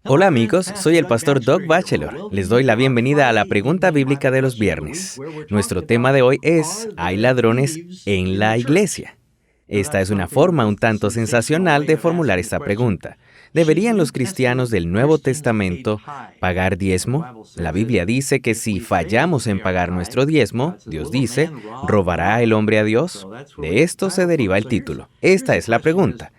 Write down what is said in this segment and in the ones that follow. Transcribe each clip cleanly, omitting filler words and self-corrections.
Hola amigos, soy el pastor Doug Batchelor. Les doy la bienvenida a la pregunta bíblica de los viernes. Nuestro tema de hoy es ¿hay ladrones en la iglesia? Esta es una forma un tanto sensacional de formular esta pregunta. ¿Deberían los cristianos del Nuevo Testamento pagar diezmo? La Biblia dice que si fallamos en pagar nuestro diezmo, Dios dice, ¿robará el hombre a Dios? De esto se deriva el título. Esta es la pregunta.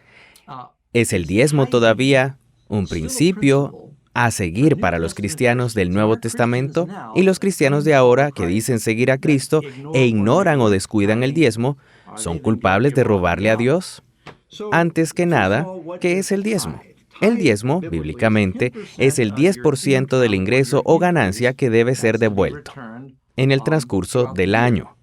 ¿Es el diezmo todavía un principio a seguir para los cristianos del Nuevo Testamento? Y los cristianos de ahora que dicen seguir a Cristo e ignoran o descuidan el diezmo, ¿son culpables de robarle a Dios? Antes que nada, ¿qué es el diezmo? El diezmo, bíblicamente, es el 10% del ingreso o ganancia que debe ser devuelto en el transcurso del año.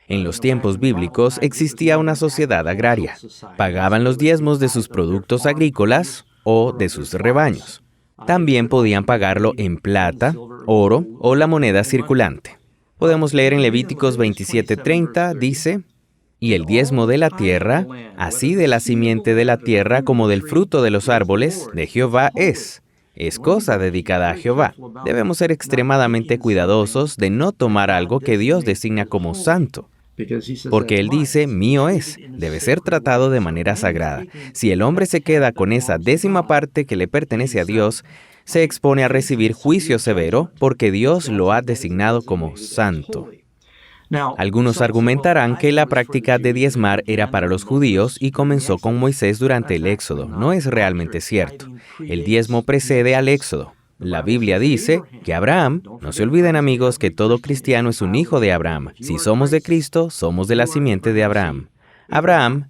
En los tiempos bíblicos existía una sociedad agraria. Pagaban los diezmos de sus productos agrícolas o de sus rebaños. También podían pagarlo en plata, oro o la moneda circulante. Podemos leer en Levíticos 27:30, dice, «Y el diezmo de la tierra, así de la simiente de la tierra como del fruto de los árboles, de Jehová es cosa dedicada a Jehová». Debemos ser extremadamente cuidadosos de no tomar algo que Dios designa como santo. Porque Él dice, mío es, debe ser tratado de manera sagrada. Si el hombre se queda con esa décima parte que le pertenece a Dios, se expone a recibir juicio severo porque Dios lo ha designado como santo. Algunos argumentarán que la práctica de diezmar era para los judíos y comenzó con Moisés durante el Éxodo. No es realmente cierto. El diezmo precede al Éxodo. La Biblia dice que Abraham, no se olviden amigos que todo cristiano es un hijo de Abraham. Si somos de Cristo, somos de la simiente de Abraham. Abraham,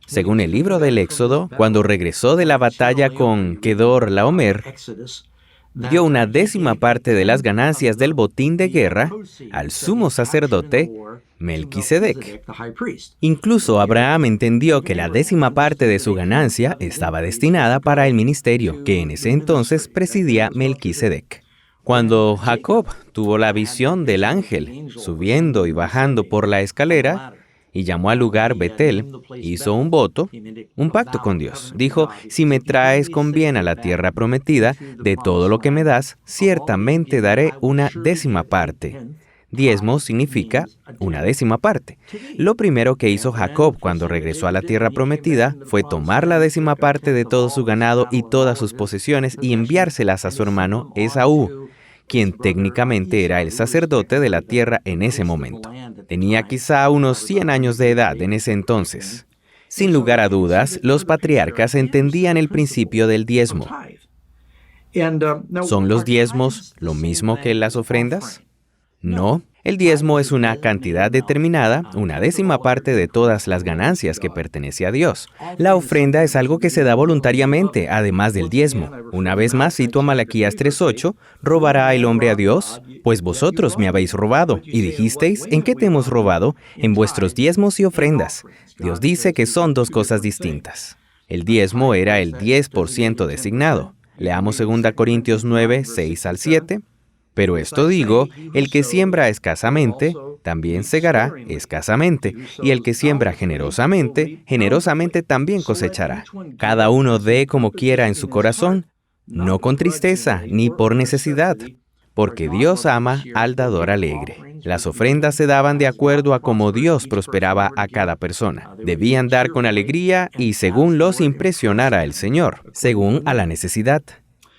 según el libro del Éxodo, cuando regresó de la batalla con Kedor Laomer, dio una décima parte de las ganancias del botín de guerra al sumo sacerdote Melquisedec. Incluso Abraham entendió que la décima parte de su ganancia estaba destinada para el ministerio que en ese entonces presidía Melquisedec. Cuando Jacob tuvo la visión del ángel subiendo y bajando por la escalera, y llamó al lugar Betel, hizo un voto, un pacto con Dios. Dijo, si me traes con bien a la tierra prometida, de todo lo que me das, ciertamente daré una décima parte. Diezmo significa una décima parte. Lo primero que hizo Jacob cuando regresó a la tierra prometida fue tomar la décima parte de todo su ganado y todas sus posesiones y enviárselas a su hermano Esaú, quien técnicamente era el sacerdote de la tierra en ese momento. Tenía quizá unos 100 años de edad en ese entonces. Sin lugar a dudas, los patriarcas entendían el principio del diezmo. ¿Son los diezmos lo mismo que las ofrendas? No. El diezmo es una cantidad determinada, una décima parte de todas las ganancias que pertenece a Dios. La ofrenda es algo que se da voluntariamente, además del diezmo. Una vez más cito a Malaquías 3:8, ¿robará el hombre a Dios? Pues vosotros me habéis robado. Y dijisteis, ¿en qué te hemos robado? En vuestros diezmos y ofrendas. Dios dice que son dos cosas distintas. El diezmo era el 10% designado. Leamos 2 Corintios 9, 6 al 7. Pero esto digo, el que siembra escasamente, también segará escasamente, y el que siembra generosamente, generosamente también cosechará. Cada uno dé como quiera en su corazón, no con tristeza ni por necesidad, porque Dios ama al dador alegre. Las ofrendas se daban de acuerdo a cómo Dios prosperaba a cada persona. Debían dar con alegría y según los impresionara el Señor, según a la necesidad.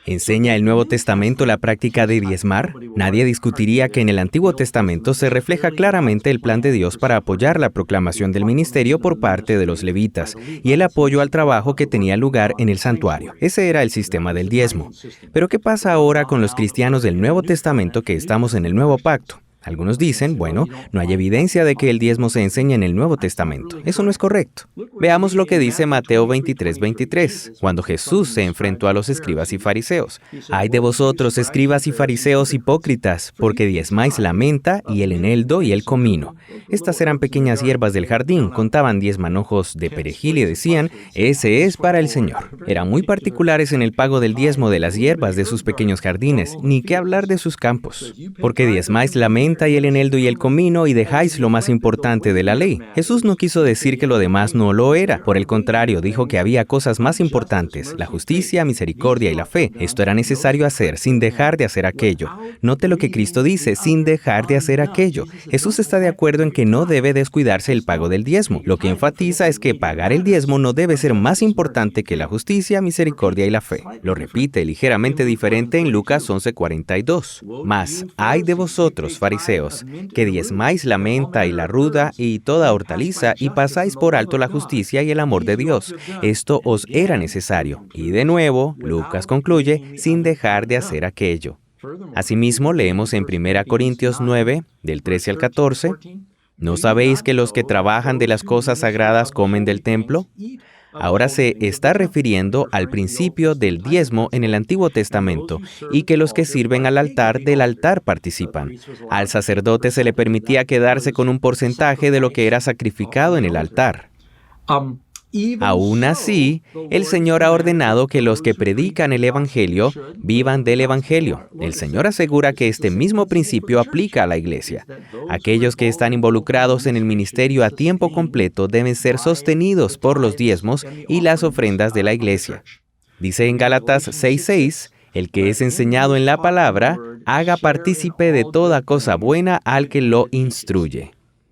¿Enseña el Nuevo Testamento la práctica de diezmar? Nadie discutiría que en el Antiguo Testamento se refleja claramente el plan de Dios para apoyar la proclamación del ministerio por parte de los levitas y el apoyo al trabajo que tenía lugar en el santuario. Ese era el sistema del diezmo. Pero ¿qué pasa ahora con los cristianos del Nuevo Testamento que estamos en el Nuevo Pacto? Algunos dicen, bueno, no hay evidencia de que el diezmo se enseña en el Nuevo Testamento. Eso no es correcto. Veamos lo que dice Mateo 23:23, cuando Jesús se enfrentó a los escribas y fariseos. «Ay de vosotros, escribas y fariseos hipócritas, porque diezmáis la menta y el eneldo y el comino». Estas eran pequeñas hierbas del jardín, contaban 10 manojos de perejil y decían, «Ese es para el Señor». Eran muy particulares en el pago del diezmo de las hierbas de sus pequeños jardines, ni qué hablar de sus campos. «Porque diezmáis la menta menta y el eneldo y el comino y dejáis lo más importante de la ley. Jesús no quiso decir que lo demás no lo era. Por el contrario, dijo que había cosas más importantes: la justicia, misericordia y la fe. Esto era necesario hacer sin dejar de hacer aquello. Note lo que Cristo dice: sin dejar de hacer aquello. Jesús está de acuerdo en que no debe descuidarse el pago del diezmo. Lo que enfatiza es que pagar el diezmo no debe ser más importante que la justicia, misericordia y la fe. Lo repite ligeramente diferente en Lucas 11:42. Mas, ay de vosotros, fariseos, que diezmáis la menta y la ruda y toda hortaliza y pasáis por alto la justicia y el amor de Dios. Esto os era necesario. Y de nuevo, Lucas concluye, sin dejar de hacer aquello. Asimismo, leemos en 1 Corintios 9, del 13 al 14, ¿no sabéis que los que trabajan de las cosas sagradas comen del templo? Ahora se está refiriendo al principio del diezmo en el Antiguo Testamento y que los que sirven al altar del altar participan. Al sacerdote se le permitía quedarse con un porcentaje de lo que era sacrificado en el altar. Aún así, el Señor ha ordenado que los que predican el Evangelio vivan del Evangelio. El Señor asegura que este mismo principio aplica a la iglesia. Aquellos que están involucrados en el ministerio a tiempo completo deben ser sostenidos por los diezmos y las ofrendas de la iglesia. Dice en Gálatas 6:6, el que es enseñado en la palabra, haga partícipe de toda cosa buena al que lo instruye.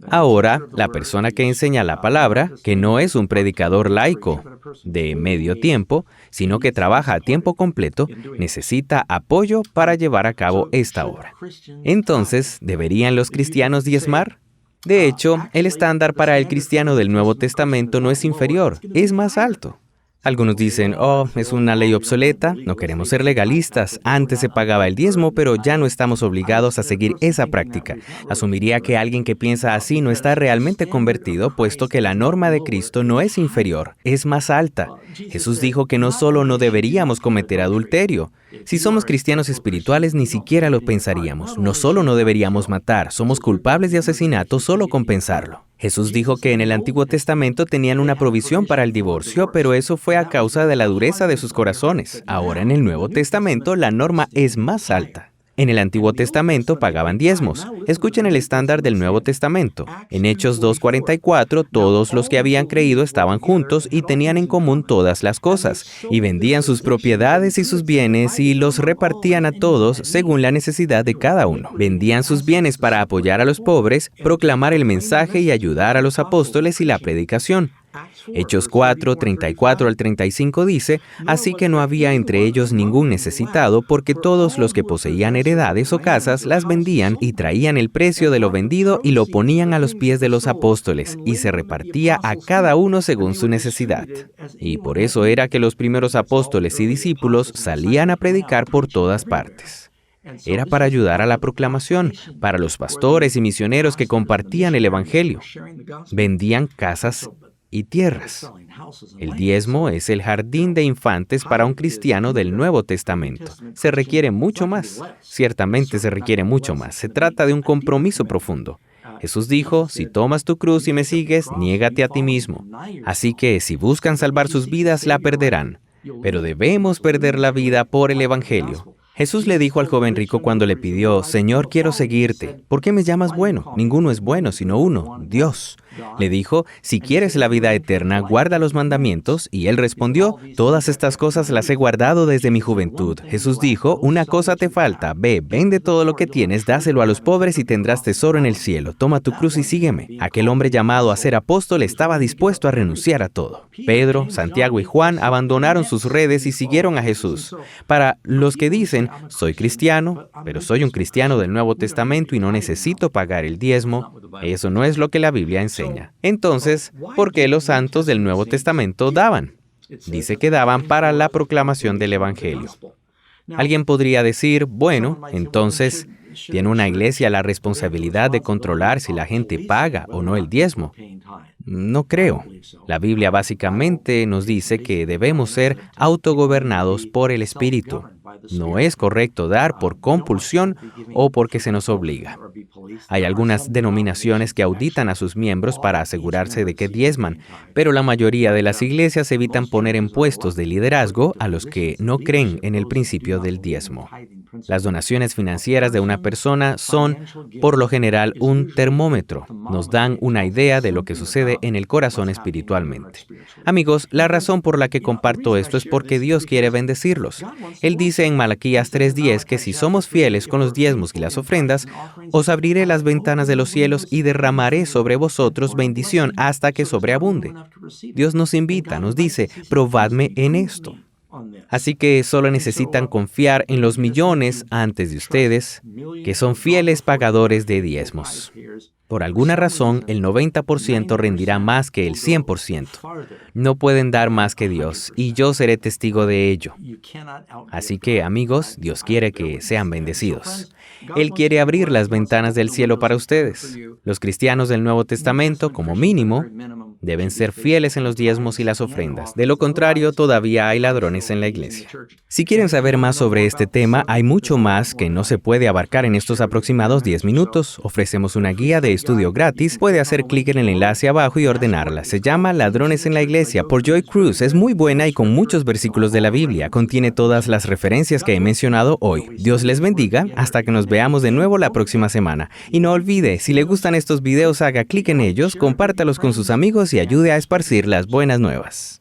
Ahora, la persona que enseña la palabra, que no es un predicador laico de medio tiempo, sino que trabaja a tiempo completo, necesita apoyo para llevar a cabo esta obra. Entonces, ¿deberían los cristianos diezmar? De hecho, el estándar para el cristiano del Nuevo Testamento no es inferior, es más alto. Algunos dicen, es una ley obsoleta, no queremos ser legalistas, antes se pagaba el diezmo, pero ya no estamos obligados a seguir esa práctica. Asumiría que alguien que piensa así no está realmente convertido, puesto que la norma de Cristo no es inferior, es más alta. Jesús dijo que no solo no deberíamos cometer adulterio. Si somos cristianos espirituales, ni siquiera lo pensaríamos. No solo no deberíamos matar, somos culpables de asesinato solo con pensarlo. Jesús dijo que en el Antiguo Testamento tenían una provisión para el divorcio, pero eso fue a causa de la dureza de sus corazones. Ahora en el Nuevo Testamento la norma es más alta. En el Antiguo Testamento pagaban diezmos. Escuchen el estándar del Nuevo Testamento. En Hechos 2:44, todos los que habían creído estaban juntos y tenían en común todas las cosas, y vendían sus propiedades y sus bienes y los repartían a todos según la necesidad de cada uno. Vendían sus bienes para apoyar a los pobres, proclamar el mensaje y ayudar a los apóstoles y la predicación. Hechos 4:34 al 35 dice, así que no había entre ellos ningún necesitado, porque todos los que poseían heredades o casas las vendían y traían el precio de lo vendido y lo ponían a los pies de los apóstoles, y se repartía a cada uno según su necesidad. Y por eso era que los primeros apóstoles y discípulos salían a predicar por todas partes. Era para ayudar a la proclamación, para los pastores y misioneros que compartían el Evangelio. Vendían casas y tierras. El diezmo es el jardín de infantes para un cristiano del Nuevo Testamento. Se requiere mucho más. Ciertamente se requiere mucho más. Se trata de un compromiso profundo. Jesús dijo, si tomas tu cruz y me sigues, niégate a ti mismo. Así que si buscan salvar sus vidas, la perderán. Pero debemos perder la vida por el Evangelio. Jesús le dijo al joven rico cuando le pidió, Señor, quiero seguirte. ¿Por qué me llamas bueno? Ninguno es bueno, sino uno, Dios. Le dijo, si quieres la vida eterna, guarda los mandamientos. Y él respondió, todas estas cosas las he guardado desde mi juventud. Jesús dijo, una cosa te falta, ve, vende todo lo que tienes, dáselo a los pobres y tendrás tesoro en el cielo. Toma tu cruz y sígueme. Aquel hombre llamado a ser apóstol estaba dispuesto a renunciar a todo. Pedro, Santiago y Juan abandonaron sus redes y siguieron a Jesús. Para los que dicen, soy cristiano, pero soy un cristiano del Nuevo Testamento y no necesito pagar el diezmo, eso no es lo que la Biblia enseña. Entonces, ¿por qué los santos del Nuevo Testamento daban? Dice que daban para la proclamación del Evangelio. Alguien podría decir, bueno, entonces, ¿tiene una iglesia la responsabilidad de controlar si la gente paga o no el diezmo? No creo. La Biblia básicamente nos dice que debemos ser autogobernados por el Espíritu. No es correcto dar por compulsión o porque se nos obliga. Hay algunas denominaciones que auditan a sus miembros para asegurarse de que diezman, pero la mayoría de las iglesias evitan poner en puestos de liderazgo a los que no creen en el principio del diezmo. Las donaciones financieras de una persona son, por lo general, un termómetro. Nos dan una idea de lo que sucede en el corazón espiritualmente. Amigos, la razón por la que comparto esto es porque Dios quiere bendecirlos. Él dice en Malaquías 3:10 que si somos fieles con los diezmos y las ofrendas, os abriré las ventanas de los cielos y derramaré sobre vosotros bendición hasta que sobreabunde. Dios nos invita, nos dice, probadme en esto. Así que solo necesitan confiar en los millones antes de ustedes, que son fieles pagadores de diezmos. Por alguna razón, el 90% rendirá más que el 100%. No pueden dar más que Dios, y yo seré testigo de ello. Así que, amigos, Dios quiere que sean bendecidos. Él quiere abrir las ventanas del cielo para ustedes. Los cristianos del Nuevo Testamento, como mínimo, deben ser fieles en los diezmos y las ofrendas. De lo contrario, todavía hay ladrones en la iglesia. Si quieren saber más sobre este tema, hay mucho más que no se puede abarcar en estos aproximados 10 minutos. Ofrecemos una guía de estudio gratis. Puede hacer clic en el enlace abajo y ordenarla. Se llama Ladrones en la Iglesia por Joy Cruz. Es muy buena y con muchos versículos de la Biblia. Contiene todas las referencias que he mencionado hoy. Dios les bendiga. Hasta que nos veamos de nuevo la próxima semana. Y no olvide, si le gustan estos videos, haga clic en ellos, compártalos con sus amigos y ayude a esparcir las buenas nuevas.